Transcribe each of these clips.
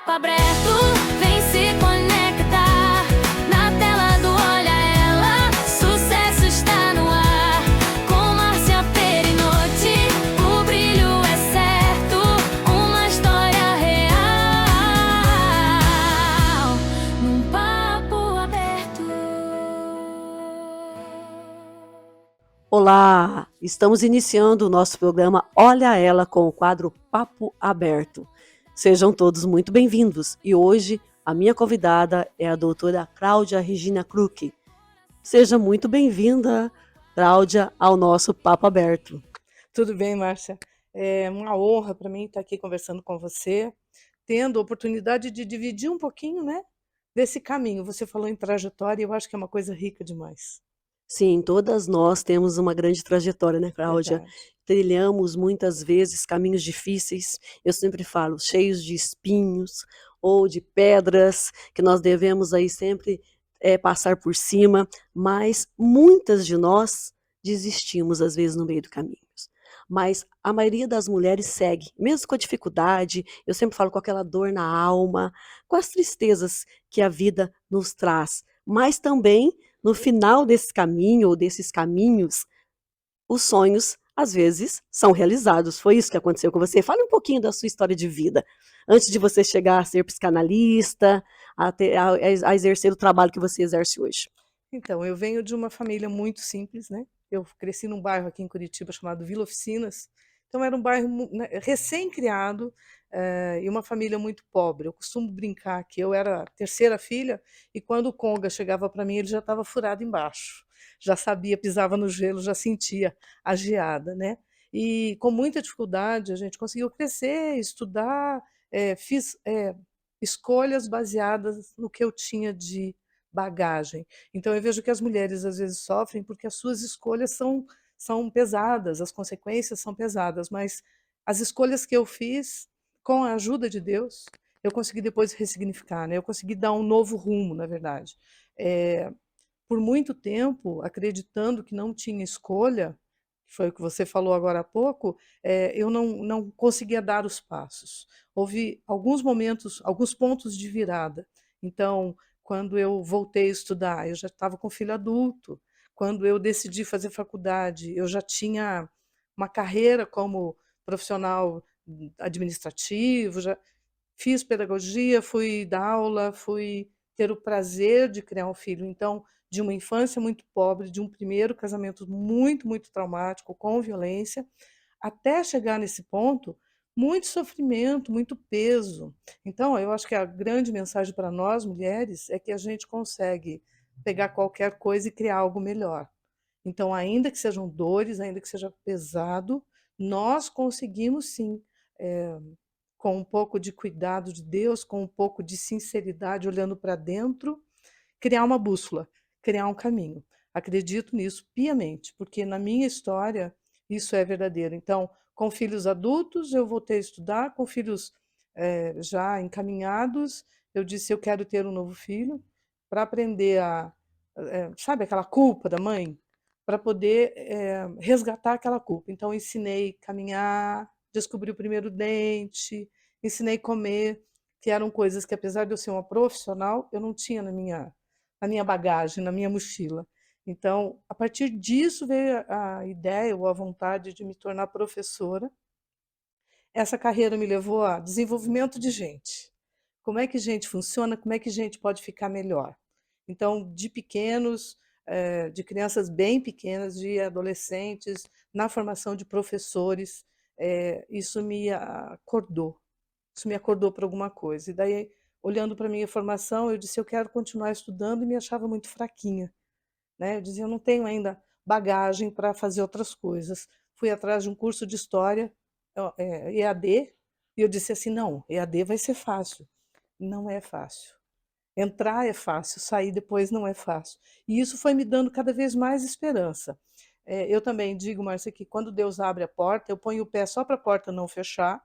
papo aberto, vem se conectar. Na tela do Olha Ela, sucesso está no ar. Com Márcia Perinotti, o brilho é certo. Uma história real, num papo aberto. Olá, estamos iniciando o nosso programa Olha Ela com o quadro Papo Aberto. Sejam todos muito bem-vindos e hoje a minha convidada é a doutora Cláudia Regina Kruck. Seja muito bem-vinda, Cláudia, ao nosso Papo Aberto. Tudo bem, Márcia? É uma honra para mim estar aqui conversando com você, tendo a oportunidade de dividir um pouquinho, né, desse caminho. Você falou em trajetória e eu acho que é uma coisa rica demais. Sim, todas nós temos uma grande trajetória, né, Cláudia? Verdade. Trilhamos muitas vezes caminhos difíceis, eu sempre falo, cheios de espinhos ou de pedras, que nós devemos aí sempre passar por cima, mas muitas de nós desistimos às vezes no meio do caminho. Mas a maioria das mulheres segue, mesmo com a dificuldade, eu sempre falo com aquela dor na alma, com as tristezas que a vida nos traz, mas também no final desse caminho ou desses caminhos, os sonhos às vezes são realizados. Foi isso que aconteceu com você? Fale um pouquinho da sua história de vida, antes de você chegar a ser psicanalista, a exercer o trabalho que você exerce hoje. Então, eu venho de uma família muito simples, né? Eu cresci num bairro aqui em Curitiba chamado Vila Oficinas. Então, era um bairro né, recém-criado e uma família muito pobre. Eu costumo brincar que eu era a terceira filha e quando o Conga chegava para mim, ele já estava furado embaixo. Já sabia, pisava no gelo, já sentia a geada, né? E com muita dificuldade a gente conseguiu crescer, estudar, fiz escolhas baseadas no que eu tinha de bagagem. Então eu vejo que as mulheres às vezes sofrem porque as suas escolhas são pesadas, as consequências são pesadas, mas as escolhas que eu fiz, com a ajuda de Deus, eu consegui depois ressignificar, né? Eu consegui dar um novo rumo, na verdade. Eh, por muito tempo, acreditando que não tinha escolha, que foi o que você falou agora há pouco, eu não conseguia dar os passos. Houve alguns momentos, alguns pontos de virada. Então, quando eu voltei a estudar, eu já estava com filho adulto. Quando eu decidi fazer faculdade, eu já tinha uma carreira como profissional administrativo, já fiz pedagogia, fui dar aula, fui ter o prazer de criar um filho. Então, de uma infância muito pobre, de um primeiro casamento muito, muito traumático, com violência, até chegar nesse ponto, muito sofrimento, muito peso. Então, eu acho que a grande mensagem para nós mulheres é que a gente consegue pegar qualquer coisa e criar algo melhor. Então, ainda que sejam dores, ainda que seja pesado, nós conseguimos sim, com um pouco de cuidado de Deus, com um pouco de sinceridade, olhando para dentro, criar uma bússola, criar um caminho. Acredito nisso piamente, porque na minha história isso é verdadeiro. Então, com filhos adultos, eu voltei a estudar, com filhos já encaminhados, eu disse: eu quero ter um novo filho, para aprender sabe aquela culpa da mãe? Para poder resgatar aquela culpa. Então, ensinei a caminhar, descobri o primeiro dente, ensinei a comer, que eram coisas que, apesar de eu ser uma profissional, eu não tinha na minha bagagem, na minha mochila. Então, a partir disso veio a ideia ou a vontade de me tornar professora. Essa carreira me levou a desenvolvimento de gente. Como é que gente funciona, como é que gente pode ficar melhor. Então, de pequenos, de crianças bem pequenas, de adolescentes, na formação de professores, isso me acordou. Isso me acordou para alguma coisa. E daí, olhando para a minha formação, eu disse: eu quero continuar estudando, e me achava muito fraquinha, né? Eu dizia: eu não tenho ainda bagagem para fazer outras coisas. Fui atrás de um curso de história, EAD, e eu disse assim: não, EAD vai ser fácil. Não é fácil. Entrar é fácil, sair depois não é fácil. E isso foi me dando cada vez mais esperança. Eu também digo, Márcia, que quando Deus abre a porta, eu ponho o pé só para a porta não fechar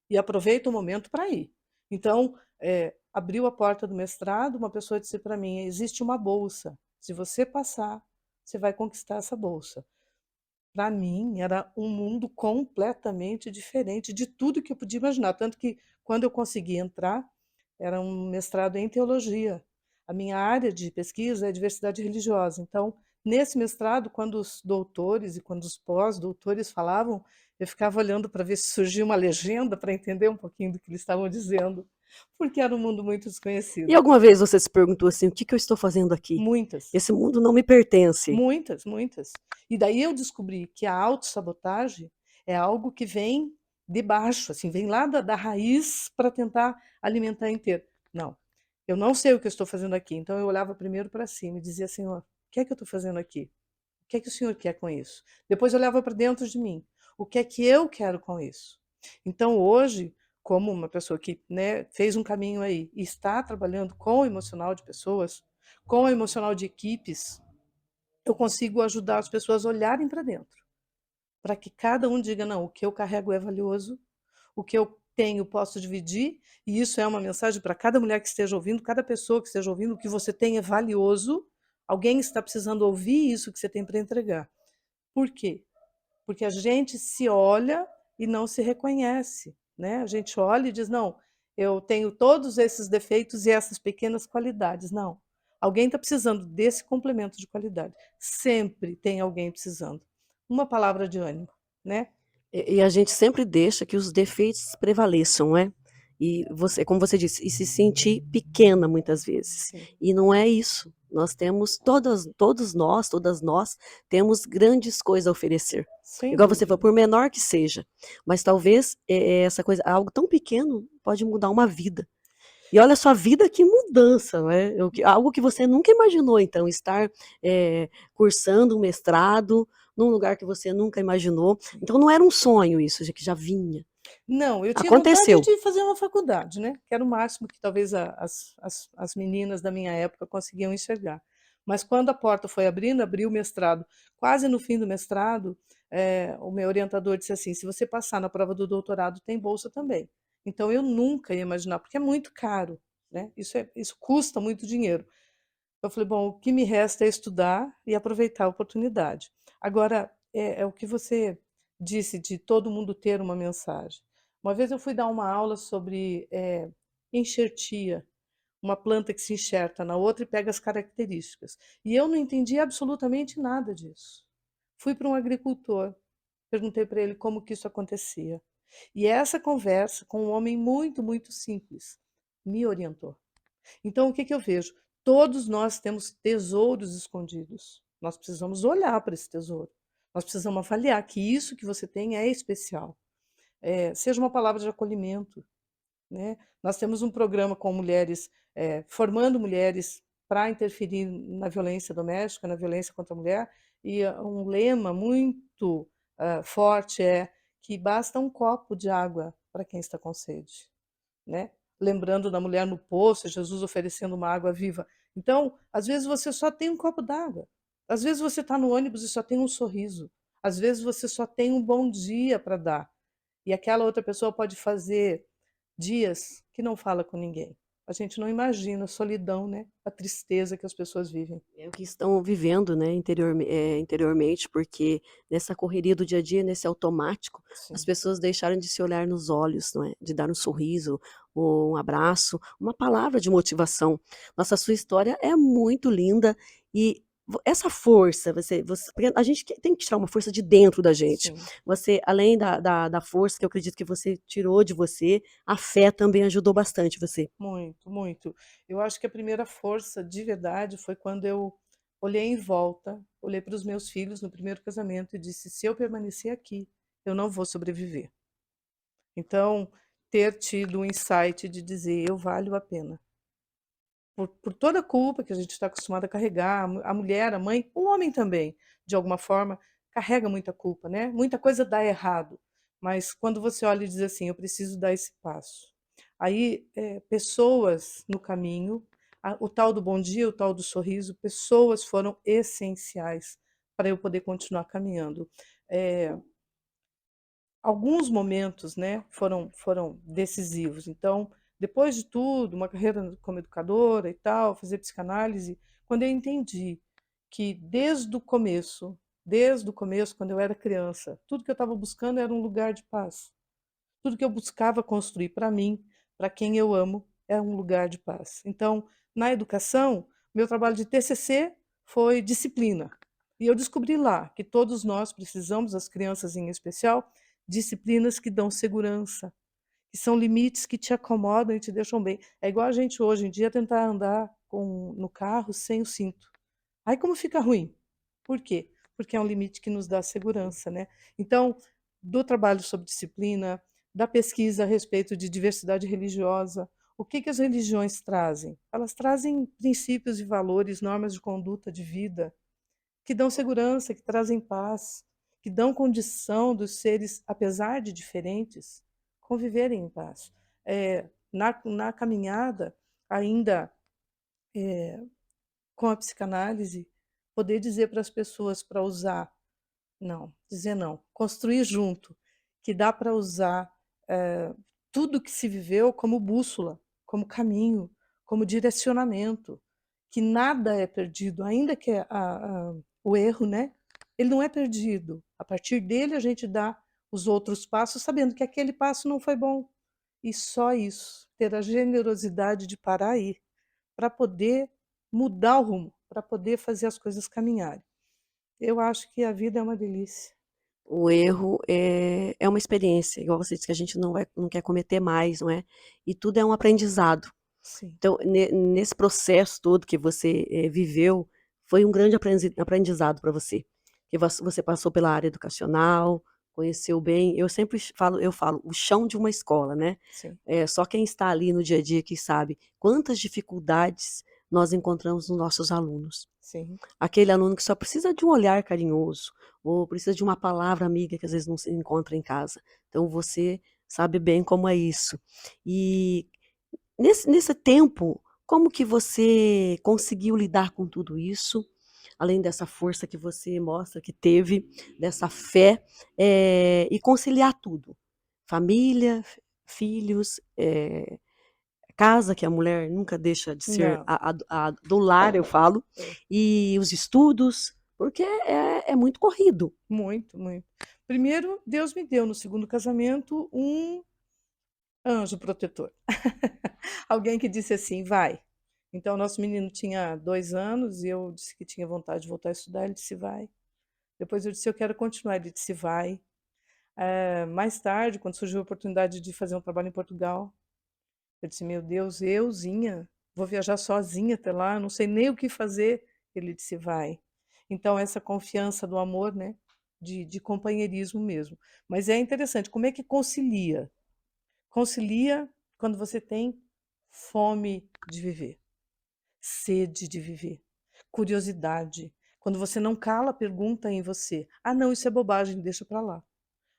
e aproveito o momento para ir. Então, abriu a porta do mestrado, uma pessoa disse para mim: existe uma bolsa. Se você passar, você vai conquistar essa bolsa. Para mim, era um mundo completamente diferente de tudo que eu podia imaginar. Tanto que, quando eu consegui entrar, era um mestrado em teologia. A minha área de pesquisa é diversidade religiosa. Então, nesse mestrado, quando os doutores e quando os pós-doutores falavam, eu ficava olhando para ver se surgia uma legenda para entender um pouquinho do que eles estavam dizendo, porque era um mundo muito E desconhecido. alguma vez você se perguntou assim: "O que que eu estou fazendo aqui? Muitas, Esse mundo não me pertence". muitas, muitas. E daí eu descobri que a autossabotagem é algo que vem de baixo, assim, vem lá da raiz para tentar alimentar inteiro. Não, eu não sei o que eu estou fazendo aqui. Então eu olhava primeiro para cima e dizia: Senhor, o que é que eu estou fazendo aqui? O que é que o Senhor quer com isso? Depois eu olhava para dentro de mim. O que é que eu quero com isso? Então hoje, como uma pessoa que, né, fez um caminho aí e está trabalhando com o emocional de pessoas, com o emocional de equipes, eu consigo ajudar as pessoas a olharem para dentro, para que cada um diga: não, o que eu carrego é valioso, o que eu tenho posso dividir, e isso é uma mensagem para cada mulher que esteja ouvindo, cada pessoa que esteja ouvindo: o que você tem é valioso, alguém está precisando ouvir isso que você tem para entregar. Por quê? Porque a gente se olha e não se reconhece, né? A gente olha e diz: não, eu tenho todos esses defeitos e essas pequenas qualidades. Não. Alguém está precisando desse complemento de qualidade. Sempre tem alguém precisando. Uma palavra de ânimo, né? E a gente sempre deixa que os defeitos prevaleçam, não é? E você, como você disse, e se sentir pequena muitas vezes. Sim, E não é isso. Nós temos todas nós temos grandes coisas a oferecer. sem Igual você falou, dúvida. por menor que seja. Mas talvez essa coisa, algo tão pequeno pode mudar uma vida. E olha só a vida, que mudança, não é? Algo que você nunca imaginou, então, estar cursando um mestrado num lugar que você nunca imaginou. Sim. Então não era um sonho isso, que já vinha. Não, eu tinha vontade Aconteceu. de fazer uma faculdade, né? Que era o máximo que talvez as meninas da minha época conseguiam enxergar. Mas quando a porta foi abrindo, abriu o mestrado. Quase no fim do mestrado, o meu orientador disse assim: se você passar na prova do doutorado, tem bolsa também. Então eu nunca ia imaginar, porque é muito caro, né? Isso custa muito dinheiro. Eu falei: bom, o que me resta é estudar e aproveitar a oportunidade. Agora, é o que você disse de todo mundo ter uma mensagem. Uma vez eu fui dar uma aula sobre enxertia, uma planta que se enxerta na outra e pega as características. E eu não entendi absolutamente nada disso. Fui para um agricultor, perguntei para ele como que isso acontecia. E essa conversa com um homem muito, muito simples me orientou. Então, o que que eu vejo? Todos nós temos tesouros escondidos. Nós precisamos olhar para esse tesouro. Nós precisamos avaliar que isso que você tem é especial. Seja uma palavra de acolhimento, né? Nós temos um programa com mulheres, formando mulheres para interferir na violência doméstica, na violência contra a mulher, e um lema muito forte é que basta um copo de água para quem está com sede, né? Lembrando da mulher no poço, Jesus oferecendo uma água viva. Então, às vezes você só tem um copo d'água. Às vezes você está no ônibus e só tem um sorriso. Às vezes você só tem um bom dia para dar. E aquela outra pessoa pode fazer dias que não fala com ninguém. A gente não imagina a solidão, né? A tristeza que as pessoas vivem. É o que estão vivendo, né, interiormente, porque nessa correria do dia a dia, nesse automático, as Sim. pessoas deixaram de se olhar nos olhos, não é? De dar um sorriso, ou um abraço, uma palavra de motivação. Nossa, a sua história é muito linda e essa força, porque a gente tem que tirar uma força de dentro da gente. Sim. Você, além da força que eu acredito que você tirou de você, a fé também ajudou bastante você. Muito, muito. Eu acho que a primeira força de verdade foi quando eu olhei em volta, olhei para os meus filhos no primeiro casamento e disse: se eu permanecer aqui, eu não vou sobreviver. Então, ter tido o insight de dizer: eu valho a pena. Por toda a culpa que a gente está acostumado a carregar, a mulher, a mãe, o homem também, de alguma forma, carrega muita culpa, né? Muita coisa dá errado. Mas quando você olha e diz assim: eu preciso dar esse passo. Aí, pessoas no caminho, o tal do bom dia, o tal do sorriso, pessoas foram essenciais para eu poder continuar caminhando. Eh, Alguns momentos, né, foram decisivos. Então, depois de tudo, uma carreira como educadora e tal, fazer psicanálise, quando eu entendi que desde o começo, quando eu era criança, tudo que eu estava buscando era um lugar de paz. Tudo que eu buscava construir para mim, para quem eu amo, é um lugar de paz. Então, na educação, meu trabalho de TCC foi disciplina. E eu descobri lá que todos nós precisamos, as crianças em especial, disciplinas que dão segurança, que são limites que te acomodam e te deixam bem. É igual a gente hoje em dia tentar andar no carro sem o cinto. Aí como fica ruim? Por quê? Porque é um limite que nos dá segurança, né? Então, do trabalho sobre disciplina, da pesquisa a respeito de diversidade religiosa, o que as religiões trazem? Elas trazem princípios e valores, normas de conduta de vida, que dão segurança, que trazem paz, que dão condição dos seres, apesar de diferentes, conviverem em paz. Na caminhada, ainda com a psicanálise, poder dizer para as pessoas para usar, não, dizer não, construir junto, que dá para usar tudo que se viveu como bússola, como caminho, como direcionamento, que nada é perdido, ainda que o erro, né? Ele não é perdido. A partir dele a gente dá os outros passos, sabendo que aquele passo não foi bom. E só isso, ter a generosidade de parar aí, para poder mudar o rumo, para poder fazer as coisas caminharem. Eu acho que a vida é uma delícia. O erro é uma experiência, igual você disse, que a gente não quer cometer mais, não é? E tudo é um aprendizado. Sim, Então, nesse processo todo que você viveu, foi um grande aprendizado para você. Que você passou pela área educacional, conheceu bem. Eu falo, o chão de uma escola, né? sim, Só quem está ali no dia a dia que sabe quantas dificuldades nós encontramos nos nossos alunos. sim. Aquele aluno que só precisa de um olhar carinhoso, ou precisa de uma palavra amiga que às vezes não se encontra em casa. Então, você sabe bem como é isso. E nesse tempo, como que você conseguiu lidar com tudo isso? Além dessa força que você mostra que teve, dessa fé, e conciliar tudo. Família, filhos, casa, que a mulher nunca deixa de ser Não, a do lar, eu falo, e os estudos, porque é muito corrido. muito, muito. Primeiro, Deus me deu no segundo casamento um anjo protetor. Alguém que disse assim, vai. Então, nosso menino tinha 2 anos e eu disse que tinha vontade de voltar a estudar, ele disse, vai. Depois eu disse, eu quero continuar, ele disse, vai. Mais tarde, quando surgiu a oportunidade de fazer um trabalho em Portugal, eu disse, meu Deus, euzinha, vou viajar sozinha até lá, não sei nem o que fazer. Ele disse, vai. Então, essa confiança do amor, né? De companheirismo mesmo. Mas é interessante, como é que concilia? Concilia quando você tem fome de viver, sede de viver, curiosidade. Quando você não cala a pergunta em você. Ah, não, isso é bobagem, deixa para lá.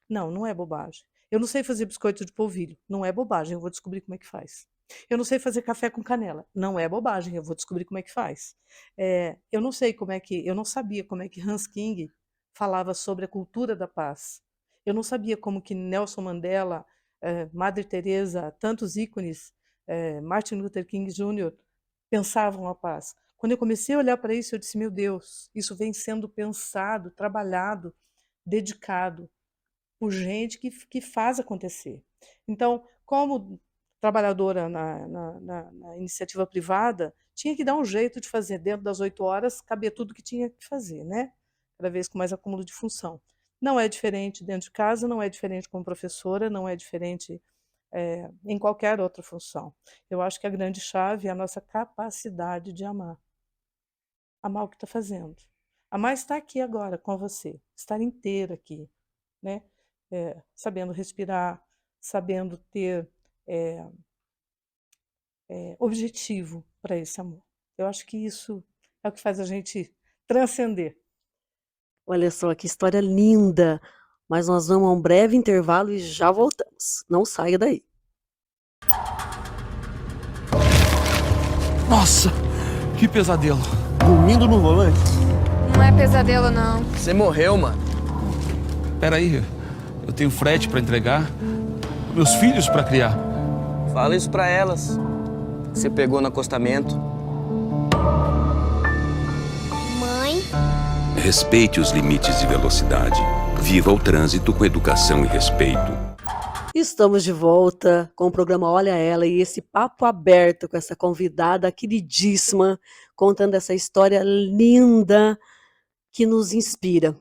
Não, não é bobagem. Eu não sei fazer biscoito de polvilho. Não é bobagem, eu vou descobrir como é que faz. Eu não sei fazer café com canela. Não é bobagem, eu vou descobrir como é que faz. Eu não sei como é que, eu não sabia como é que Hans King falava sobre a cultura da paz. Eu não sabia como que Nelson Mandela, Madre Teresa, tantos ícones, Martin Luther King Jr. pensavam a paz. Quando eu comecei a olhar para isso, eu disse, meu Deus, isso vem sendo pensado, trabalhado, dedicado por gente que faz acontecer. Então, como trabalhadora na iniciativa privada, tinha que dar um jeito de fazer, dentro das 8 horas, caber tudo que tinha que fazer, né? Cada vez com mais acúmulo de função. Não é diferente dentro de casa, não é diferente como professora, não é diferente em qualquer outra função. Eu acho que a grande chave é a nossa capacidade de amar. Amar o que está fazendo. Amar estar aqui agora com você, estar inteiro aqui, né? Sabendo respirar, sabendo ter objetivo para esse amor. Eu acho que isso é o que faz a gente transcender. Olha só que história linda, mas nós vamos a um breve intervalo e já voltamos. Não saia daí. Nossa, que pesadelo. Dormindo no volante? Não é pesadelo, não. Você morreu, mano. Peraí, eu tenho frete pra entregar, meus filhos pra criar. Fala isso pra elas. Que você pegou no acostamento. Mãe, Respeite os limites de velocidade. Viva o trânsito com educação e respeito. Estamos de volta com o programa Olha Ela e esse papo aberto com essa convidada queridíssima, contando essa história linda que nos inspira.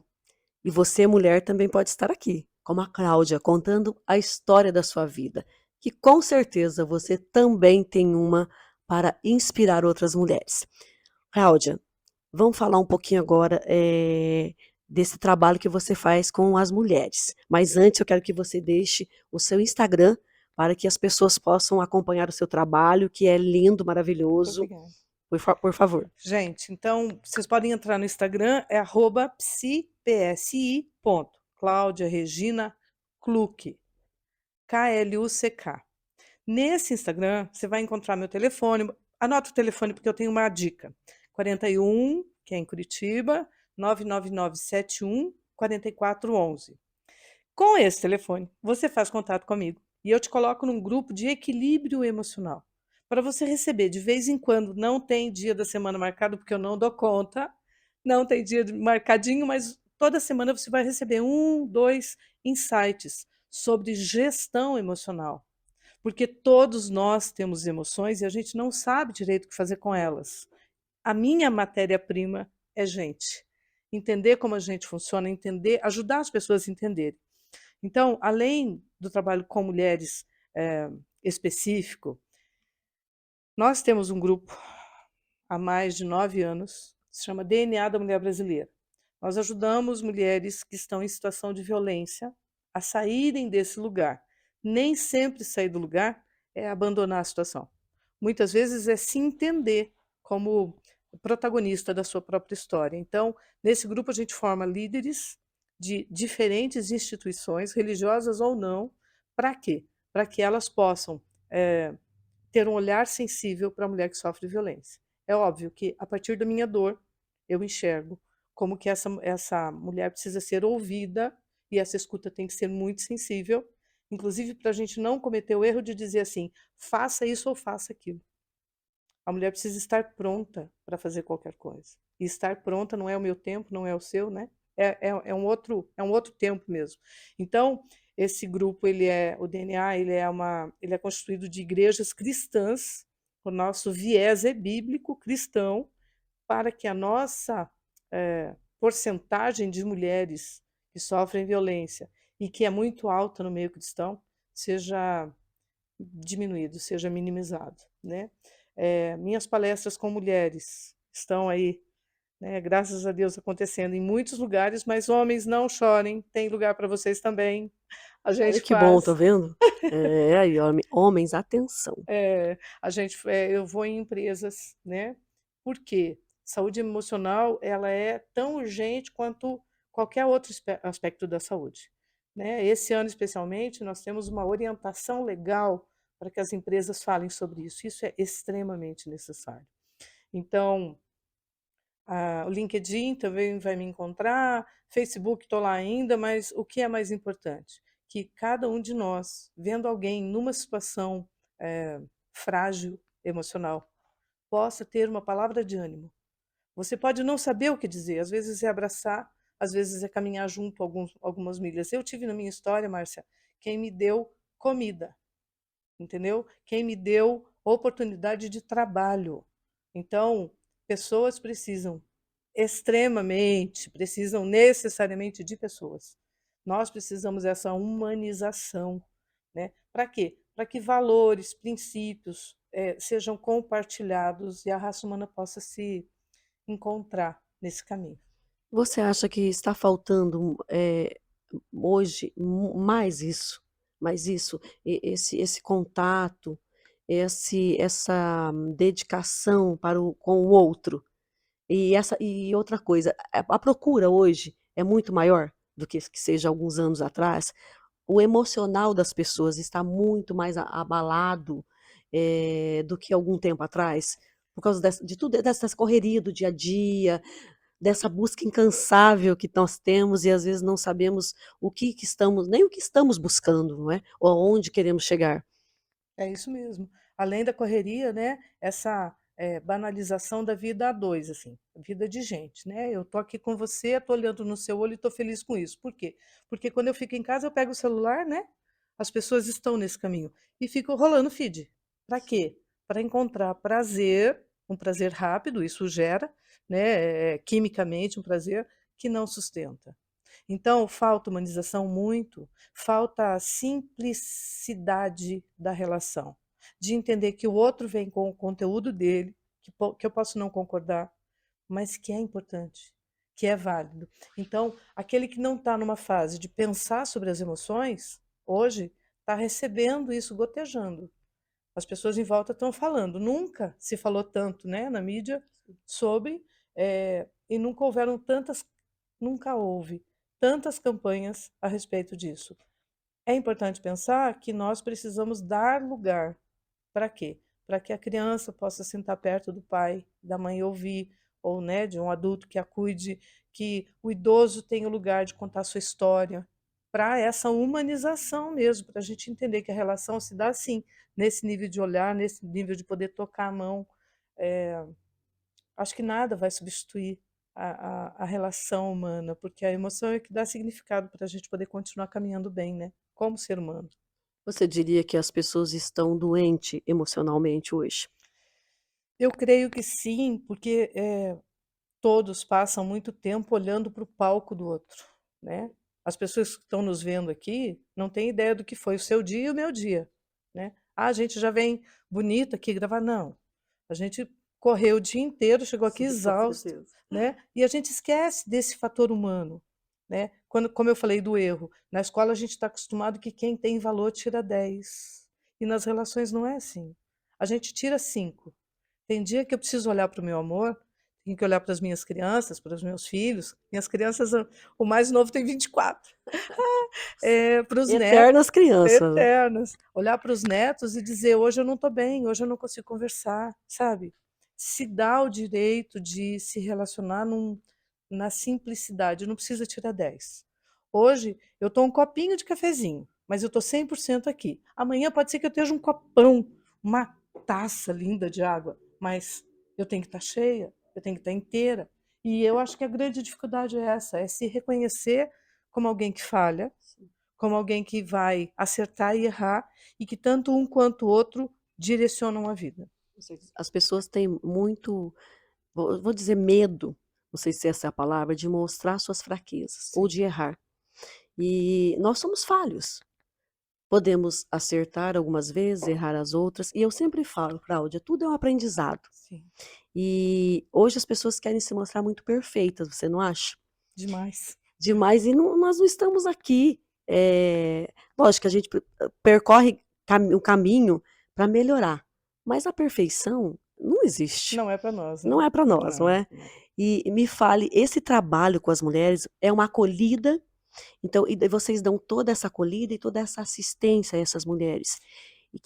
E você, mulher, também pode estar aqui, como a Cláudia, contando a história da sua vida, que com certeza você também tem uma para inspirar outras mulheres. Cláudia, vamos falar um pouquinho agora desse trabalho que você faz com as mulheres. Mas antes eu quero que você deixe o seu Instagram para que as pessoas possam acompanhar o seu trabalho, que é lindo, Muito maravilhoso. obrigada. Por favor. Gente, então vocês podem entrar no Instagram, é @psi.Cláudia Regina Kluck, Kluck. Nesse Instagram, você vai encontrar meu telefone. Anota o telefone porque eu tenho uma dica. 41, que é em Curitiba, 99971 4411. Com esse telefone, você faz contato comigo e eu te coloco num grupo de equilíbrio emocional. Para você receber de vez em quando, não tem dia da semana marcado, porque eu não dou conta, não tem dia marcadinho, mas toda semana você vai receber 2 insights sobre gestão emocional. Porque todos nós temos emoções e a gente não sabe direito o que fazer com elas. A minha matéria-prima é gente. Entender como a gente funciona, ajudar as pessoas a entenderem. Então, além do trabalho com mulheres específico, nós temos um grupo há mais de 9 anos, que se chama DNA da Mulher Brasileira. Nós ajudamos mulheres que estão em situação de violência a saírem desse lugar. Nem sempre sair do lugar é abandonar a situação. Muitas vezes é se entender como protagonista da sua própria história. Então, nesse grupo a gente forma líderes de diferentes instituições, religiosas ou não. Para quê? Para que elas possam ter um olhar sensível para a mulher que sofre violência. É óbvio que, a partir da minha dor, eu enxergo como que essa mulher precisa ser ouvida e essa escuta tem que ser muito sensível, inclusive para a gente não cometer o erro de dizer assim, faça isso ou faça aquilo. A mulher precisa estar pronta para fazer qualquer coisa. E estar pronta não é o meu tempo, não é o seu, né? É um outro tempo mesmo. Então, esse grupo, o DNA, ele é constituído de igrejas cristãs, o nosso viés é bíblico cristão, para que a nossa porcentagem de mulheres que sofrem violência e que é muito alta no meio cristão seja diminuído, seja minimizado, né? Minhas palestras com mulheres estão aí, né, graças a Deus, acontecendo em muitos lugares, mas homens não chorem, tem lugar para vocês também. A Olha gente que bom, tá faz. vendo? Aí, homens, atenção. Eu vou em empresas, né? Por quê? Saúde emocional, ela é tão urgente quanto qualquer outro aspecto da saúde, né? Esse ano, especialmente, nós temos uma orientação legal para que as empresas falem sobre isso. Isso é extremamente necessário. Então, o LinkedIn também vai me encontrar, Facebook estou lá ainda, mas o que é mais importante? Que cada um de nós, vendo alguém numa situação frágil emocional, possa ter uma palavra de ânimo. Você pode não saber o que dizer, às vezes é abraçar, às vezes é caminhar junto algumas milhas. Eu tive na minha história, Márcia, quem me deu comida, entendeu? Quem me deu oportunidade de trabalho. Então, pessoas precisam precisam necessariamente de pessoas. Nós precisamos dessa humanização, né? Para quê? Para que valores, princípios sejam compartilhados e a raça humana possa se encontrar nesse caminho. Você acha que está faltando hoje mais isso, esse contato, essa dedicação com o outro? E outra coisa, a procura hoje é muito maior do que seja alguns anos atrás. O emocional das pessoas está muito mais abalado do que algum tempo atrás, por causa de tudo, dessa correria do dia a dia, dessa busca incansável que nós temos e às vezes não sabemos nem o que estamos buscando, não é? Ou aonde queremos chegar. É isso mesmo. Além da correria, né, essa banalização da vida a dois, assim, vida de gente, né? Eu tô aqui com você, tô olhando no seu olho e tô feliz com isso. Por quê? Porque quando eu fico em casa, eu pego o celular, né? as pessoas estão nesse caminho e ficam rolando feed. Para quê? Para encontrar prazer, um prazer rápido, isso gera, né, quimicamente um prazer que não sustenta. Então, falta humanização muito, falta a simplicidade da relação, de entender que o outro vem com o conteúdo dele, que eu posso não concordar, mas que é importante, que é válido. Então, aquele que não está numa fase de pensar sobre as emoções, hoje, está recebendo isso gotejando. As pessoas em volta estão falando. Nunca se falou tanto, né, na mídia sobre, e nunca houve tantas campanhas a respeito disso. É importante pensar que nós precisamos dar lugar. Para quê? Para que a criança possa sentar perto do pai, da mãe e ouvir, ou, né, de um adulto que a cuide, que o idoso tenha o lugar de contar sua história, para essa humanização mesmo, para a gente entender que a relação se dá assim, nesse nível de olhar, nesse nível de poder tocar a mão. É, acho que nada vai substituir a relação humana, porque a emoção é que dá significado para a gente poder continuar caminhando bem, né? Como ser humano. Você diria que as pessoas estão doentes emocionalmente hoje? Eu creio que sim, porque todos passam muito tempo olhando para o palco do outro, né? As pessoas que estão nos vendo aqui não têm ideia do que foi o seu dia e o meu dia, né? Ah, a gente já vem bonita aqui gravar, não. A gente correu o dia inteiro, chegou aqui Sim, com exausto, certeza. né? E a gente esquece desse fator humano, né? Como eu falei do erro, na escola a gente está acostumado que quem tem valor tira 10. E nas relações não é assim. A gente tira 5. Tem dia que eu preciso olhar para o meu amor, tenho que olhar para as minhas crianças, para os meus filhos. Minhas crianças, o mais novo tem 24. Para os netos, Eternas crianças, né? eternas. Olhar para os netos e dizer: hoje eu não estou bem, hoje eu não consigo conversar, sabe? Se dá o direito de se relacionar na simplicidade, não precisa tirar 10. Hoje eu estou um copinho de cafezinho, mas eu estou 100% aqui. Amanhã pode ser que eu esteja um copão, uma taça linda de água, mas eu tenho que estar cheia, eu tenho que estar inteira. E eu acho que a grande dificuldade é essa, é se reconhecer como alguém que falha, como alguém que vai acertar e errar, e que tanto um quanto o outro direcionam a vida. As pessoas têm muito, vou dizer medo, não sei se essa é a palavra, de mostrar suas fraquezas ou Sim, de errar. E nós somos falhos. Podemos acertar algumas vezes, errar as outras. E eu sempre falo, Cláudia, tudo é um aprendizado. sim, E hoje as pessoas querem se mostrar muito perfeitas, você não acha? demais. Demais. E nós não estamos aqui. Lógico que a gente percorre um caminho para melhorar. Mas a perfeição não existe. Não é para nós, Não né? é para nós, não Não, é? não. E me fale, esse trabalho com as mulheres é uma acolhida, então, e daí vocês dão toda essa acolhida e toda essa assistência a essas mulheres. E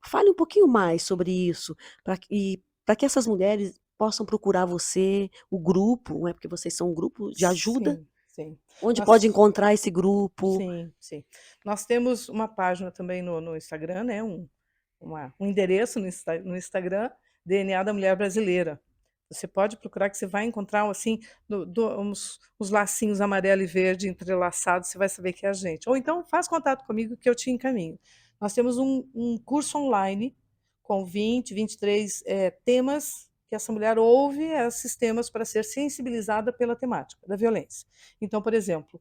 fale um pouquinho mais sobre isso, para que essas mulheres possam procurar você, o grupo, não é? Porque vocês são um grupo de ajuda, Sim, sim. onde pode Nós, encontrar esse grupo? sim, sim. Nós temos uma página também no Instagram, né? Um endereço no Instagram, DNA da Mulher Brasileira. Você pode procurar que você vai encontrar assim uns lacinhos amarelo e verde entrelaçados, você vai saber que é a gente. Ou então faz contato comigo que eu te encaminho. Nós temos um curso online com 23 temas que essa mulher ouve esses temas para ser sensibilizada pela temática da violência. Então, por exemplo,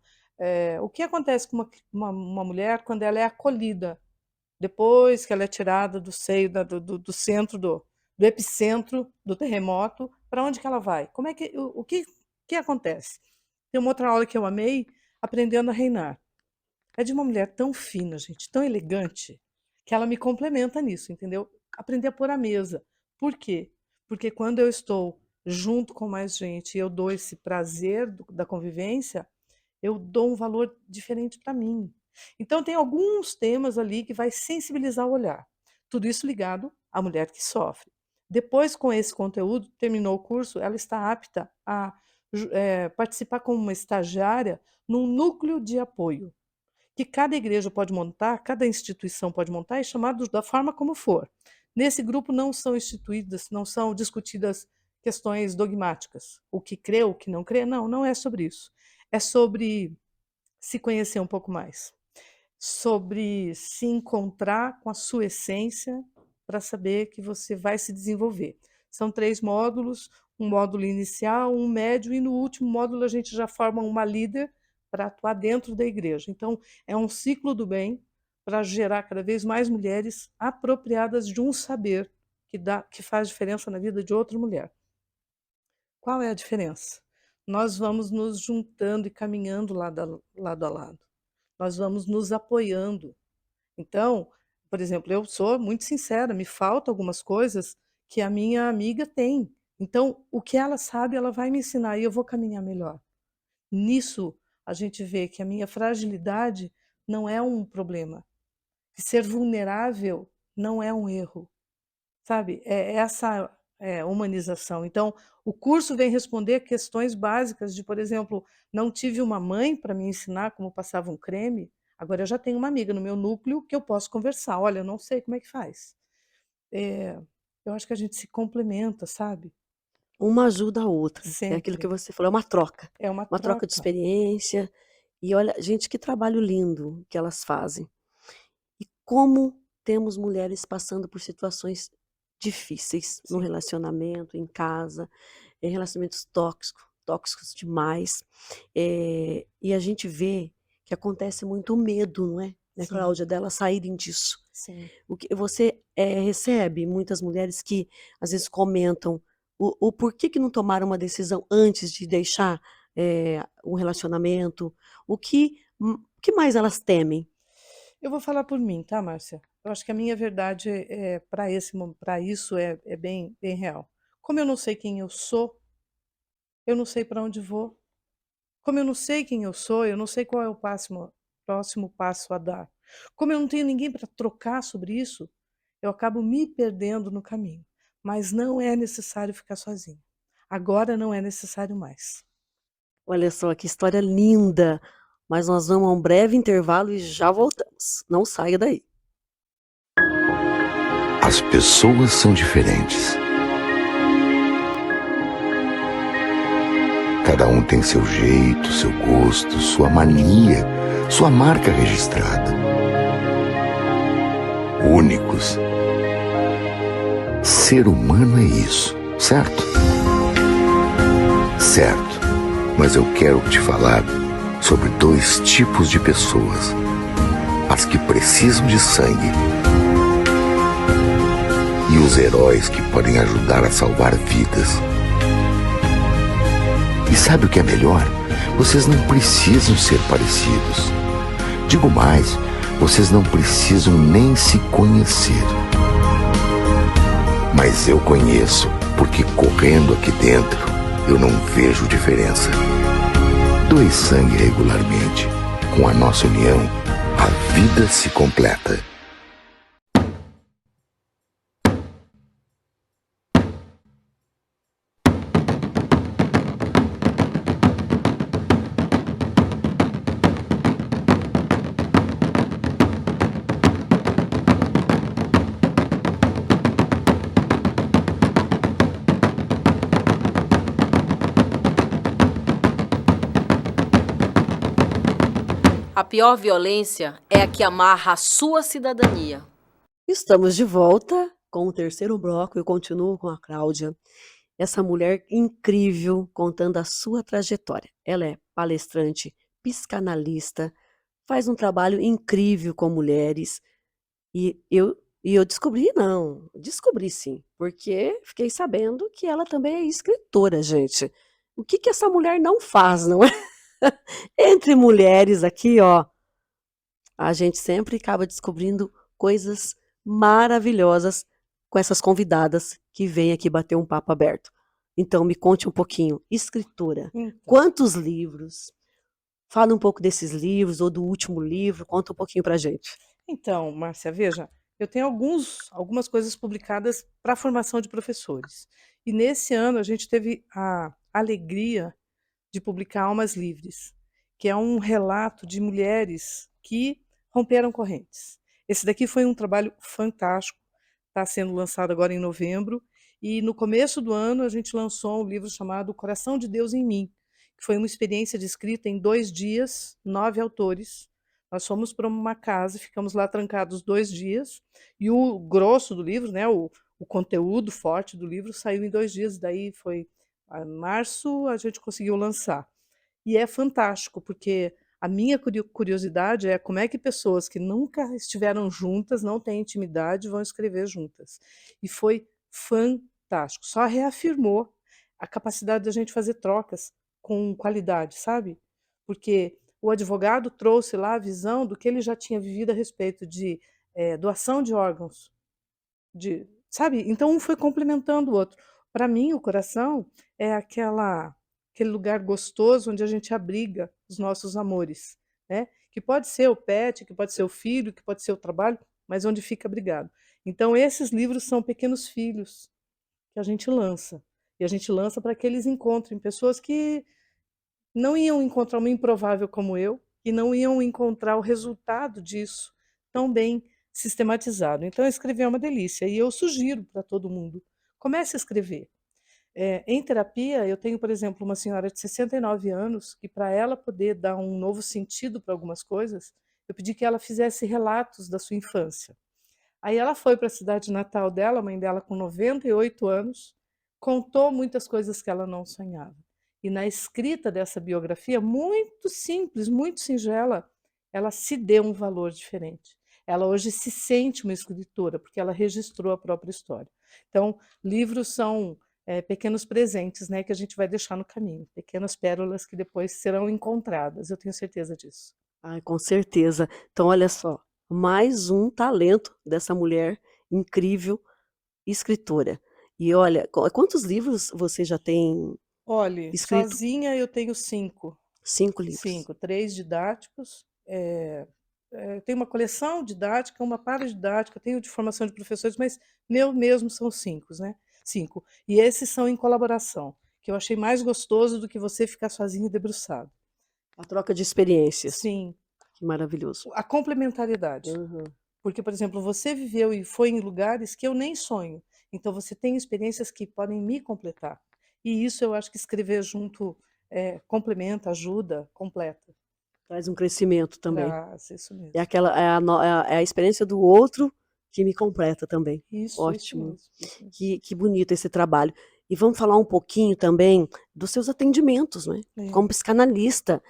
o que acontece com uma mulher quando ela é acolhida depois que ela é tirada do seio do centro do epicentro do terremoto, para onde que ela vai? Como é o que acontece? Tem uma outra aula que eu amei, Aprendendo a Reinar. É de uma mulher tão fina, gente, tão elegante, que ela me complementa nisso, entendeu? Aprender a pôr a mesa. Por quê? Porque quando eu estou junto com mais gente e eu dou esse prazer da convivência, eu dou um valor diferente para mim. Então, tem alguns temas ali que vai sensibilizar o olhar. Tudo isso ligado à mulher que sofre. Depois, com esse conteúdo, terminou o curso, ela está apta a participar como uma estagiária num núcleo de apoio, que cada igreja pode montar, cada instituição pode montar e chamar da forma como for. Nesse grupo não são instituídas, não são discutidas questões dogmáticas. O que crê, o que não crê, não é sobre isso. É sobre se conhecer um pouco mais, sobre se encontrar com a sua essência para saber que você vai se desenvolver. São 3 módulos, um módulo inicial, um médio e no último módulo a gente já forma uma líder para atuar dentro da igreja. Então, é um ciclo do bem para gerar cada vez mais mulheres apropriadas de um saber que faz diferença na vida de outra mulher. Qual é a diferença? Nós vamos nos juntando e caminhando lado a lado. Nós vamos nos apoiando. Então, por exemplo, eu sou muito sincera, me faltam algumas coisas que a minha amiga tem. Então, o que ela sabe, ela vai me ensinar e eu vou caminhar melhor. Nisso, a gente vê que a minha fragilidade não é um problema, que ser vulnerável não é um erro, sabe? É essa humanização. Então, o curso vem responder questões básicas de, por exemplo, não tive uma mãe para me ensinar como passava um creme, agora eu já tenho uma amiga no meu núcleo que eu posso conversar. Olha, eu não sei como é que faz. Eu acho que a gente se complementa, sabe? Uma ajuda a outra. É aquilo que Sempre. você falou, é uma troca. É uma Uma troca de troca. experiência. E olha, gente, que trabalho lindo que elas fazem. E como temos mulheres passando por situações difíceis no Sim. relacionamento, em casa, em relacionamentos tóxicos demais. E a gente vê que acontece muito o medo, não é? Né, Sim. Cláudia, delas saírem disso. Sim. O que você recebe muitas mulheres que às vezes comentam o porquê que não tomaram uma decisão antes de deixar um relacionamento, o que mais elas temem? Eu vou falar por mim, tá, Márcia? Eu acho que a minha verdade para isso é bem real. Como eu não sei quem eu sou, eu não sei para onde vou. Como eu não sei quem eu sou, eu não sei qual é o próximo passo a dar. Como eu não tenho ninguém para trocar sobre isso, eu acabo me perdendo no caminho. Mas não é necessário ficar sozinha. Agora não é necessário mais. Olha só que história linda, mas nós vamos a um breve intervalo e já voltamos. Não saia daí. As pessoas são diferentes. Cada um tem seu jeito, seu gosto, sua mania, sua marca registrada. Únicos. Ser humano é isso, certo? Certo, mas eu quero te falar sobre 2 tipos de pessoas. As que precisam de sangue e os heróis que podem ajudar a salvar vidas. E sabe o que é melhor? Vocês não precisam ser parecidos. Digo mais, vocês não precisam nem se conhecer. Mas eu conheço, porque correndo aqui dentro, eu não vejo diferença. Doe sangue regularmente. Com a nossa união, a vida se completa. A pior violência é a que amarra a sua cidadania. Estamos de volta com o terceiro bloco. Eu continuo com a Cláudia, essa mulher incrível contando a sua trajetória. Ela é palestrante, psicanalista, faz um trabalho incrível com mulheres. E eu descobri sim, porque fiquei sabendo que ela também é escritora, gente. O que essa mulher não faz, não é? Entre mulheres aqui, ó, a gente sempre acaba descobrindo coisas maravilhosas com essas convidadas que vêm aqui bater um papo aberto. Então, me conte um pouquinho, escritora, quantos livros? Fala um pouco desses livros ou do último livro, conta um pouquinho pra gente. Então, Márcia, veja, eu tenho algumas coisas publicadas para a formação de professores. E nesse ano a gente teve a alegria de publicar Almas Livres, que é um relato de mulheres que romperam correntes. Esse daqui foi um trabalho fantástico, está sendo lançado agora em novembro, e no começo do ano a gente lançou um livro chamado Coração de Deus em Mim, que foi uma experiência de escrita em 2 dias, 9 autores, Nós fomos para uma casa e ficamos lá trancados 2 dias, e o grosso do livro, né, o conteúdo forte do livro saiu em 2 dias, daí foi março a gente conseguiu lançar. E é fantástico, porque a minha curiosidade é como é que pessoas que nunca estiveram juntas, não têm intimidade, vão escrever juntas. E foi fantástico. Só reafirmou a capacidade da gente fazer trocas com qualidade, sabe? Porque o advogado trouxe lá a visão do que ele já tinha vivido a respeito de doação de órgãos, sabe? Então um foi complementando o outro. Para mim, o coração é aquele lugar gostoso onde a gente abriga os nossos amores, né? Que pode ser o pet, que pode ser o filho, que pode ser o trabalho, mas onde fica abrigado. Então esses livros são pequenos filhos que a gente lança. E a gente lança para que eles encontrem pessoas que não iam encontrar uma improvável como eu e não iam encontrar o resultado disso tão bem sistematizado. Então, escrever é uma delícia e eu sugiro para todo mundo. Comece a escrever. Em terapia, eu tenho, por exemplo, uma senhora de 69 anos que, para ela poder dar um novo sentido para algumas coisas, eu pedi que ela fizesse relatos da sua infância. Aí ela foi para a cidade natal dela, a mãe dela com 98 anos, contou muitas coisas que ela não sonhava. E na escrita dessa biografia, muito simples, muito singela, ela se deu um valor diferente. Ela hoje se sente uma escritora, porque ela registrou a própria história. Então, livros são pequenos presentes, né, que a gente vai deixar no caminho, pequenas pérolas que depois serão encontradas, eu tenho certeza disso. Ai, com certeza. Então, olha só, mais um talento dessa mulher incrível, escritora. E olha, quantos livros você já tem Olhe, escrito? sozinha eu tenho 5. 5 livros. 5, 3 didáticos, tenho uma coleção didática, uma paradidática, tenho de formação de professores, mas meu mesmo são 5, né? 5. E esses são em colaboração, que eu achei mais gostoso do que você ficar sozinho e debruçado. A troca de experiências. Sim, Que maravilhoso. a complementariedade. Uhum. Porque, por exemplo, você viveu e foi em lugares que eu nem sonho. Então, você tem experiências que podem me completar. E isso eu acho que escrever junto complementa, ajuda, completa. Traz um crescimento também. Traz, isso mesmo. É a experiência do outro que me completa também. Isso Ótimo. mesmo. Isso mesmo. Que bonito esse trabalho. E vamos falar um pouquinho também dos seus atendimentos, né? Como psicanalista.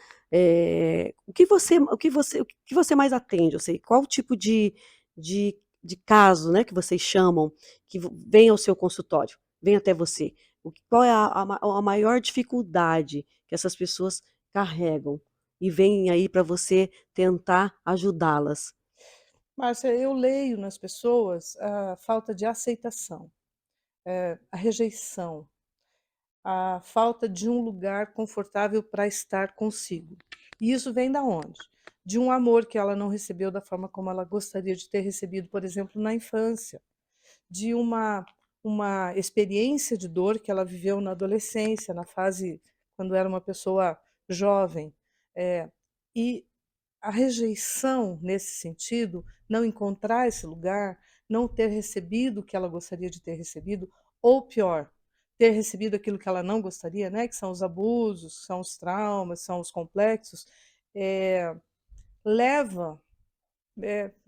O que você mais atende? Eu sei, qual tipo de caso, né, que vocês chamam, que vem ao seu consultório, vem até você? Qual é a maior dificuldade que essas pessoas carregam e vêm aí para você tentar ajudá-las? Márcia, eu leio nas pessoas a falta de aceitação, a rejeição, a falta de um lugar confortável para estar consigo. E isso vem da onde? De um amor que ela não recebeu da forma como ela gostaria de ter recebido, por exemplo, na infância. De uma experiência de dor que ela viveu na adolescência, na fase quando era uma pessoa jovem. E a rejeição nesse sentido, não encontrar esse lugar, não ter recebido o que ela gostaria de ter recebido, ou pior, ter recebido aquilo que ela não gostaria, né, que são os abusos, são os traumas, são os complexos, leva,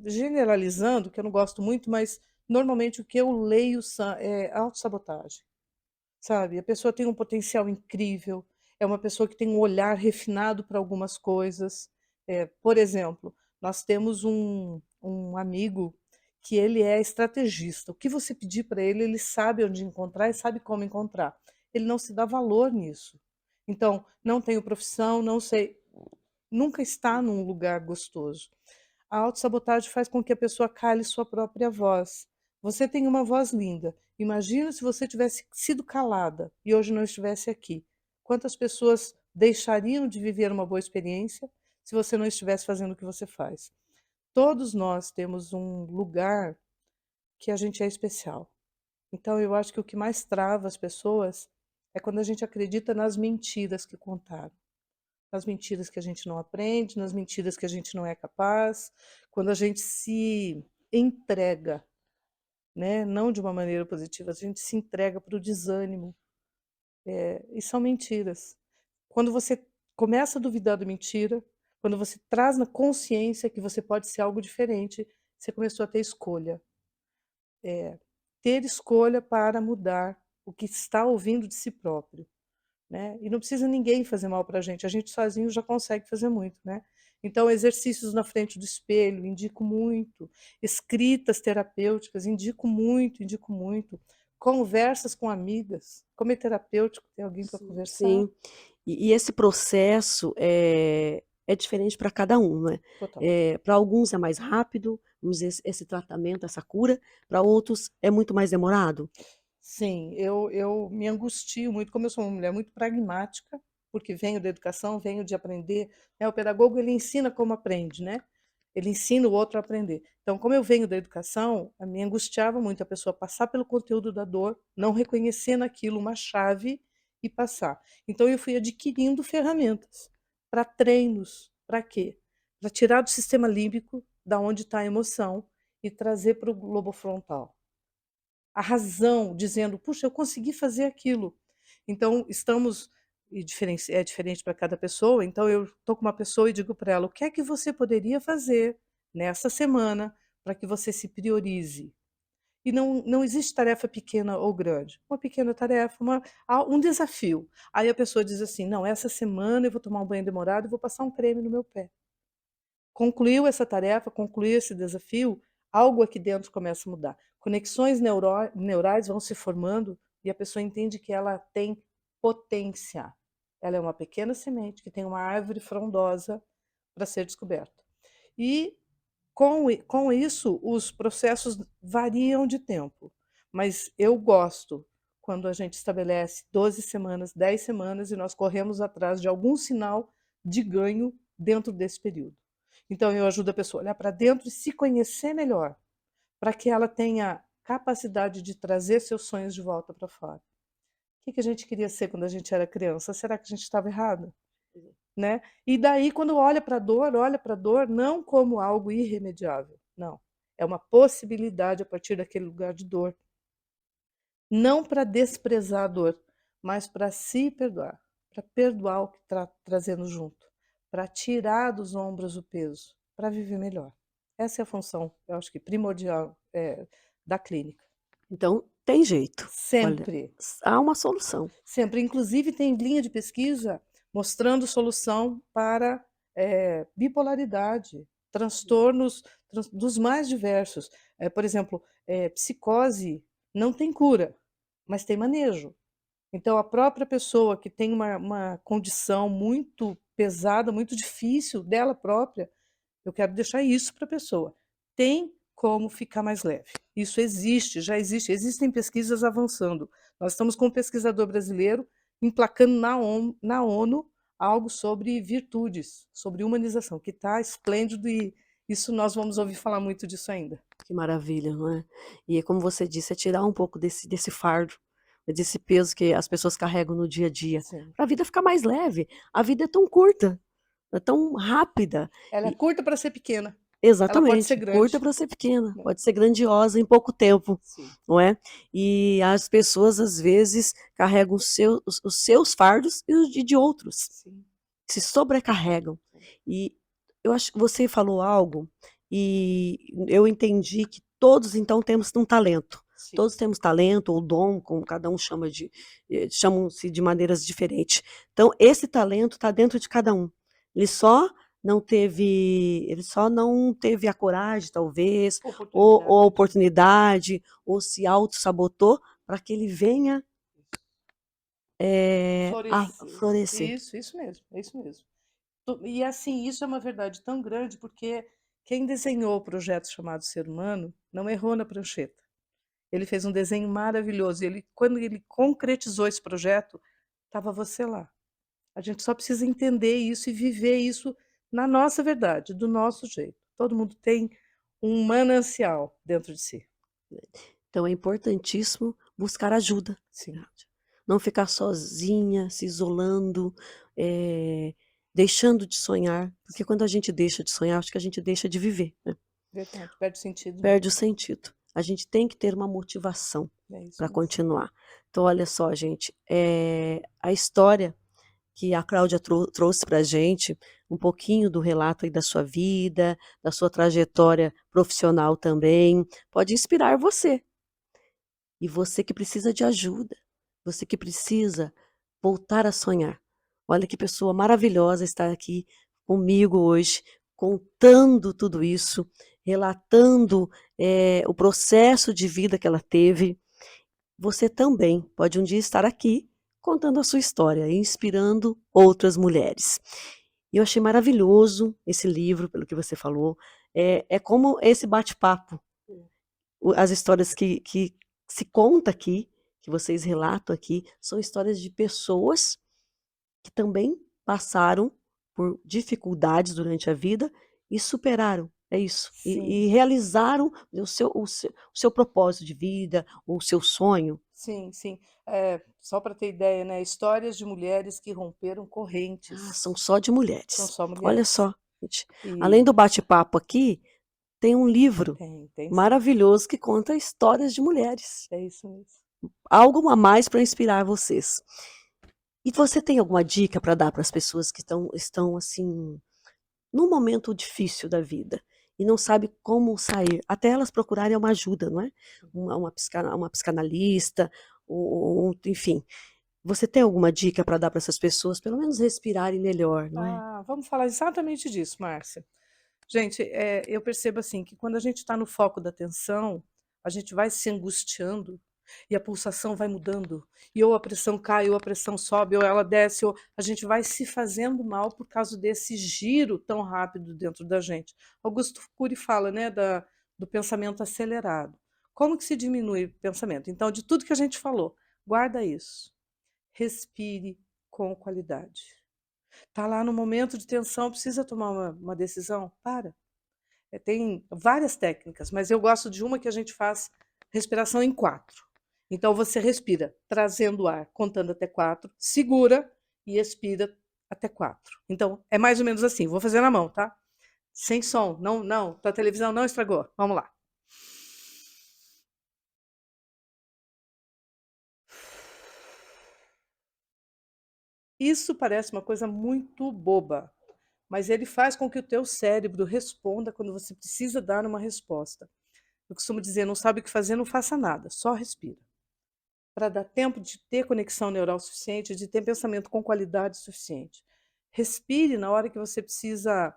generalizando, que eu não gosto muito, mas normalmente o que eu leio é autossabotagem, sabe? A pessoa tem um potencial incrível, é uma pessoa que tem um olhar refinado para algumas coisas. Por exemplo, nós temos um amigo que ele é estrategista. O que você pedir para ele, ele sabe onde encontrar e sabe como encontrar. Ele não se dá valor nisso. Então, não tenho profissão, não sei, nunca está num lugar gostoso. A autossabotagem faz com que a pessoa cale sua própria voz. Você tem uma voz linda. Imagina se você tivesse sido calada e hoje não estivesse aqui. Quantas pessoas deixariam de viver uma boa experiência se você não estivesse fazendo o que você faz? Todos nós temos um lugar que a gente é especial. Então, eu acho que o que mais trava as pessoas é quando a gente acredita nas mentiras que contaram. Nas mentiras que a gente não aprende, nas mentiras que a gente não é capaz, quando a gente se entrega, né? Não de uma maneira positiva, a gente se entrega para o desânimo. E são mentiras. Quando você começa a duvidar da mentira, Quando você traz na consciência que você pode ser algo diferente, você começou a ter escolha. Ter escolha para mudar o que está ouvindo de si próprio, né? E não precisa ninguém fazer mal para a gente sozinho já consegue fazer muito, né? Então, exercícios na frente do espelho, indico muito. Escritas terapêuticas, indico muito, indico muito. Conversas com amigas. Como é terapêutico ter alguém para conversar. Sim. E esse processo é diferente para cada um, né? Total. Para alguns é mais rápido, vamos dizer, esse tratamento, essa cura, para outros é muito mais demorado. Sim, eu me angustio muito, como eu sou uma mulher muito pragmática, porque venho da educação, venho de aprender, né? O pedagogo ele ensina como aprende, né? Ele ensina o outro a aprender. Então, como eu venho da educação, me angustiava muito a pessoa passar pelo conteúdo da dor, não reconhecer naquilo uma chave e passar. Então, eu fui adquirindo ferramentas para treinos, para quê? Para tirar do sistema límbico, da onde está a emoção, e trazer para o globo frontal a razão, dizendo: puxa, eu consegui fazer aquilo. Então, estamos, é diferente para cada pessoa, então eu estou com uma pessoa e digo para ela: o que é que você poderia fazer nessa semana para que você se priorize? E não existe tarefa pequena ou grande. Uma pequena tarefa, um desafio. Aí a pessoa diz assim: não, essa semana eu vou tomar um banho demorado e vou passar um creme no meu pé. Concluiu essa tarefa, concluiu esse desafio, algo aqui dentro começa a mudar. Conexões neurais vão se formando e a pessoa entende que ela tem potência. Ela é uma pequena semente que tem uma árvore frondosa para ser descoberta. E com isso, os processos variam de tempo. Mas eu gosto quando a gente estabelece 12 semanas, 10 semanas e nós corremos atrás de algum sinal de ganho dentro desse período. Então, eu ajudo a pessoa a olhar para dentro e se conhecer melhor, para que ela tenha capacidade de trazer seus sonhos de volta para fora. O que a gente queria ser quando a gente era criança? Será que a gente estava errado? Né? E daí, quando olha para a dor não como algo irremediável, não. É uma possibilidade a partir daquele lugar de dor. Não para desprezar a dor, mas para se perdoar, para perdoar o que está trazendo junto, para tirar dos ombros o peso, para viver melhor. Essa é a função, eu acho que primordial da clínica. Então, tem jeito. Olha, Sempre. há uma solução. Sempre. Inclusive, tem linha de pesquisa mostrando solução para bipolaridade, transtornos dos mais diversos. Por exemplo, psicose não tem cura, mas tem manejo. Então, a própria pessoa que tem uma condição muito pesada, muito difícil dela própria, eu quero deixar isso para a pessoa. Tem como ficar mais leve. Isso existe, já existe. Existem pesquisas avançando. Nós estamos com um pesquisador brasileiro emplacando na ONU algo sobre virtudes, sobre humanização, que está esplêndido e isso nós vamos ouvir falar muito disso ainda. Que maravilha, não é? E como você disse, é tirar um pouco desse fardo, desse peso que as pessoas carregam no dia a dia, para a vida ficar mais leve. A vida é tão curta, é tão rápida. Ela é curta para ser pequena. Exatamente, ela pode ser grande. curta para ser pequena, pode ser grandiosa em pouco tempo, não é? E as pessoas, às vezes, carregam os seus fardos e os de outros, se sobrecarregam. E eu acho que você falou algo e eu entendi que todos, então, temos um talento. Todos temos talento ou dom, como cada um chamam-se de maneiras diferentes. Então, esse talento está dentro de cada um. Ele só não teve a coragem, talvez, ou a oportunidade, ou se auto-sabotou para que ele venha a florescer. Isso mesmo, é isso mesmo. E assim, isso é uma verdade tão grande porque quem desenhou o projeto chamado Ser Humano não errou na prancheta. Ele fez um desenho maravilhoso e quando ele concretizou esse projeto, estava você lá. A gente só precisa entender isso e viver isso na nossa verdade, do nosso jeito. Todo mundo tem um manancial dentro de si. Então é importantíssimo buscar ajuda. Sim. Não ficar sozinha, se isolando, deixando de sonhar. Porque quando a gente deixa de sonhar, acho que a gente deixa de viver. Né? Verdade, perde o sentido. Perde o sentido. A gente tem que ter uma motivação para continuar. Então, olha só, gente, a história que a Cláudia trouxe para a gente, um pouquinho do relato aí da sua vida, da sua trajetória profissional também, pode inspirar você. E você que precisa de ajuda, você que precisa voltar a sonhar. Olha que pessoa maravilhosa estar aqui comigo hoje, contando tudo isso, relatando o processo de vida que ela teve. Você também pode um dia estar aqui contando a sua história e inspirando outras mulheres. E eu achei maravilhoso esse livro, pelo que você falou. É como esse bate-papo, as histórias que se conta aqui, que vocês relatam aqui, são histórias de pessoas que também passaram por dificuldades durante a vida e superaram. É isso. E Sim, realizaram o seu propósito de vida, o seu sonho. sim, sim. Só para ter ideia, né? Histórias de mulheres que romperam Ah, correntes. são só de São mulheres. só Olha mulheres. só, gente. Além E do bate-papo aqui, tem um livro tem sim. maravilhoso que conta histórias de mulheres. É isso mesmo. Algo a mais para inspirar vocês. E você tem alguma dica para dar para as pessoas que estão assim, num momento difícil da vida e não sabe como sair, até elas procurarem uma ajuda, não é? Uma psicanalista, enfim. Você tem alguma dica para dar para essas pessoas, pelo menos respirarem melhor, não é? Vamos falar exatamente disso, Márcia. Gente, eu percebo assim que quando a gente está no foco da atenção, a gente vai se angustiando e a pulsação vai mudando. E ou a pressão cai, ou a pressão sobe, ou ela desce, ou a gente vai se fazendo mal por causa desse giro tão rápido dentro da gente. Augusto Cury fala, né, do pensamento acelerado. Como que se diminui o pensamento? Então, de tudo que a gente falou, guarda isso. Respire com qualidade. Tá lá no momento de tensão, precisa tomar uma decisão? Para. Tem várias técnicas, mas eu gosto de uma que a gente faz respiração em 4. Então você respira trazendo o ar, contando até 4, segura e expira até 4. Então é mais ou menos assim. Vou fazer na mão, tá? Sem som. Não, não. Tua televisão não estragou. Vamos lá. Isso parece uma coisa muito boba, mas ele faz com que o teu cérebro responda quando você precisa dar uma resposta. Eu costumo dizer, não sabe o que fazer, não faça nada, só respira. Para dar tempo de ter conexão neural suficiente, de ter pensamento com qualidade suficiente. Respire na hora que você precisa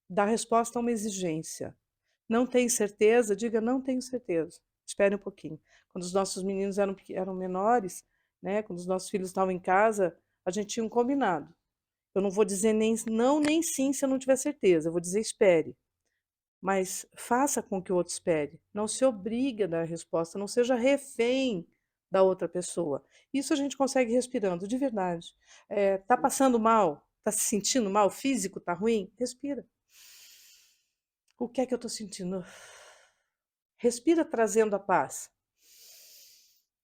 dar resposta a uma exigência. Não tem certeza? Diga, não tenho certeza. Espere um pouquinho. Quando os nossos meninos eram menores, né, quando os nossos filhos estavam em casa, a gente tinha um combinado. Eu não vou dizer nem não nem sim se eu não tiver certeza. Eu vou dizer espere. Mas faça com que o outro espere. Não se obrigue a dar a resposta. Não seja refém da outra pessoa. Isso a gente consegue respirando, de verdade. Tá passando mal? Tá se sentindo mal? Físico tá ruim? Respira. O que é que eu estou sentindo? Respira trazendo a paz.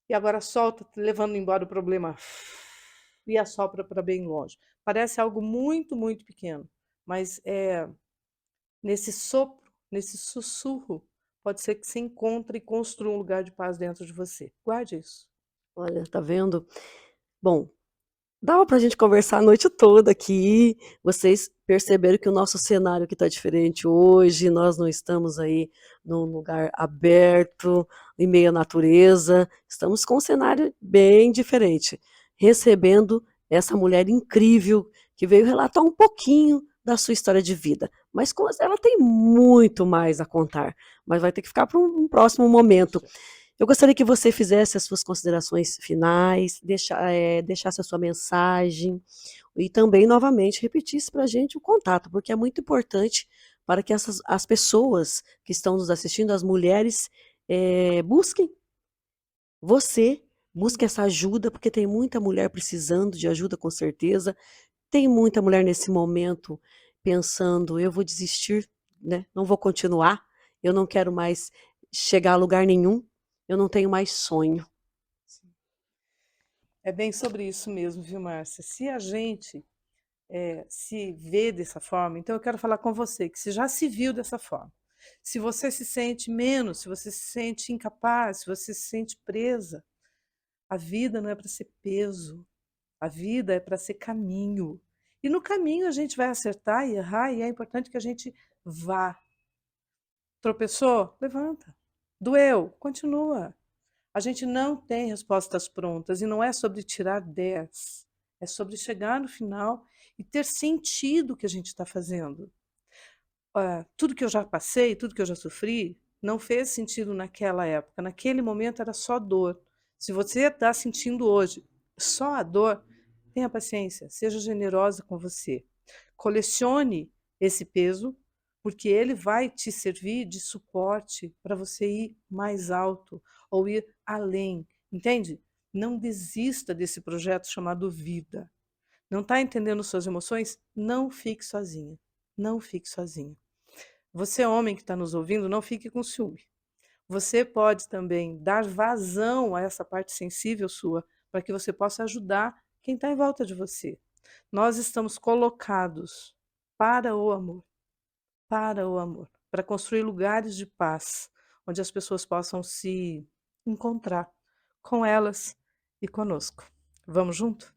E agora solta, levando embora o problema. E assopra para bem longe. Parece algo muito, muito pequeno, mas nesse sopro, nesse sussurro, pode ser que se encontre e construa um lugar de paz dentro de você. Guarde isso. Olha, tá vendo? Bom, dava pra gente conversar a noite toda aqui. Vocês perceberam que o nosso cenário aqui tá diferente hoje. Nós não estamos aí num lugar aberto, em meio à natureza. Estamos com um cenário bem diferente, recebendo essa mulher incrível que veio relatar um pouquinho da sua história de vida. Mas ela tem muito mais a contar, mas vai ter que ficar para um próximo momento. Eu gostaria que você fizesse as suas considerações finais, deixasse a sua mensagem e também, novamente, repetisse para a gente o contato, porque é muito importante para que as pessoas que estão nos assistindo, as mulheres, busquem você, busque essa ajuda, porque tem muita mulher precisando de ajuda, com certeza. Tem muita mulher nesse momento pensando, eu vou desistir, né? Não vou continuar, eu não quero mais chegar a lugar nenhum, eu não tenho mais sonho. É bem sobre isso mesmo, viu, Márcia? Se a gente se vê dessa forma, então eu quero falar com você que se já se viu dessa forma, se você se sente menos, se você se sente incapaz, se você se sente presa, a vida não é para ser peso, A vida é para ser caminho. E no caminho a gente vai acertar e errar, e é importante que a gente vá. Tropeçou? Levanta. Doeu? Continua. A gente não tem respostas prontas e não é sobre tirar 10. É sobre chegar no final e ter sentido o que a gente está fazendo. Tudo que eu já passei, tudo que eu já sofri, não fez sentido naquela época. Naquele momento era só dor. Se você está sentindo hoje só a dor, tenha paciência, seja generosa com você. Colecione esse peso, porque ele vai te servir de suporte para você ir mais alto ou ir além, entende? Não desista desse projeto chamado vida. Não está entendendo suas emoções? Não fique sozinha. Não fique sozinha. Você, homem que está nos ouvindo, não fique com ciúme. Você pode também dar vazão a essa parte sensível sua, para que você possa ajudar quem está em volta de você. Nós estamos colocados para o amor, para construir lugares de paz, onde as pessoas possam se encontrar com elas e conosco. Vamos junto?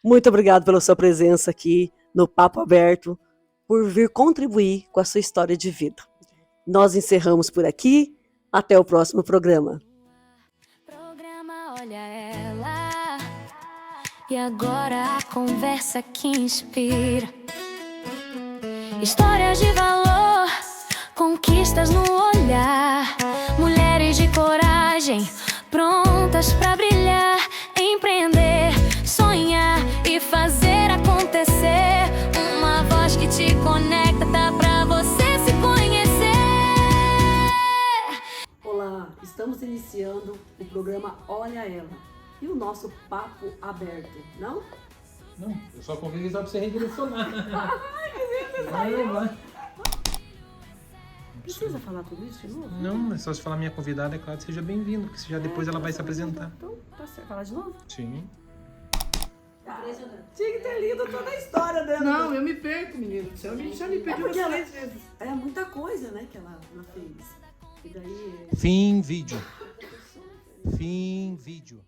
Muito obrigado pela sua presença aqui no Papo Aberto, por vir contribuir com a sua história de vida. Nós encerramos por aqui. Até o próximo programa. Programa Olha Ela. E agora a conversa que inspira. Histórias de valor, conquistas no olhar. Mulheres de coragem, prontas pra brilhar. Empreender, sonhar e fazer acontecer. Uma voz que te conecta, dá pra você se conhecer. Olá, estamos iniciando o programa Olha Ela e o nosso Papo Aberto, não? Não, eu só convido eles pra você redirecionar. Precisa falar tudo isso de novo? Não, é só se falar minha convidada, é claro que seja bem-vindo, porque já depois ela vai se apresentar. Então, tá certo. Falar de novo? Sim. Tinha que ter lido toda a história dela. Não, eu me perco, menino. Você já me pediu porque ela- 3 vezes. É muita coisa, né, que ela fez. E daí... Fim vídeo. Fim vídeo.